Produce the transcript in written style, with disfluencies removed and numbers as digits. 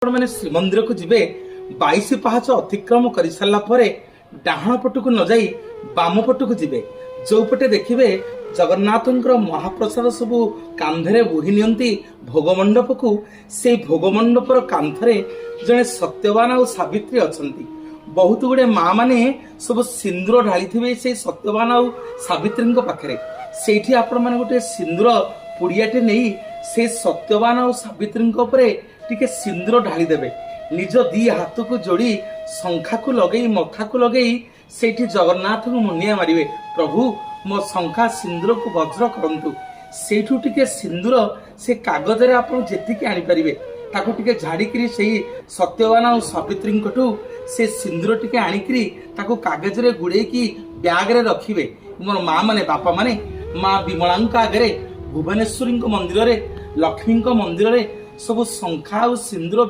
मैंने श्रीमंदिर को जीवे 22 पाहाच अतिक्रम कर सारा पर डाहाण पटक न जाई बाम पटक जीवे जो पटे देखिए जगन्नाथ महाप्रसाद सबू कांधरे बोही नियंती भोगमंडप को से भोगमंडपर कांधरे जड़े सत्यवान और सावित्री अछंती। बहुत गुड़े माँ माने सब सिंदूर ढाली थे से सत्यवान और सावित्री पाखे से आपण मैंने गोटे सिंदूर पुड़ियाटे नहीं से सत्यवान और सावित्री टिके सिंदूर ढाली देवे निज दी हाथ को जोड़ी शंखा को लगे मथा को लगे से जगन्नाथ को मुनिया मारे प्रभु मो शंखा सिंदूर को वज्र करंतु सेठू टिके सिंदूर से कागज रे आपण जेतिके आनी परिबे ताको टिके झाड़ीकरी से सत्यवान और सावित्री ठू से सिंदूर टिके आनिकरी ताको कागज रे गुड़े की बैग रे रखिबे। मोर माँ माने बापा माने माँ विमलांक आगे भुवनेश्वरी मंदिर रे लक्ष्मी मंदिर रे सब शंखा और सिंदूर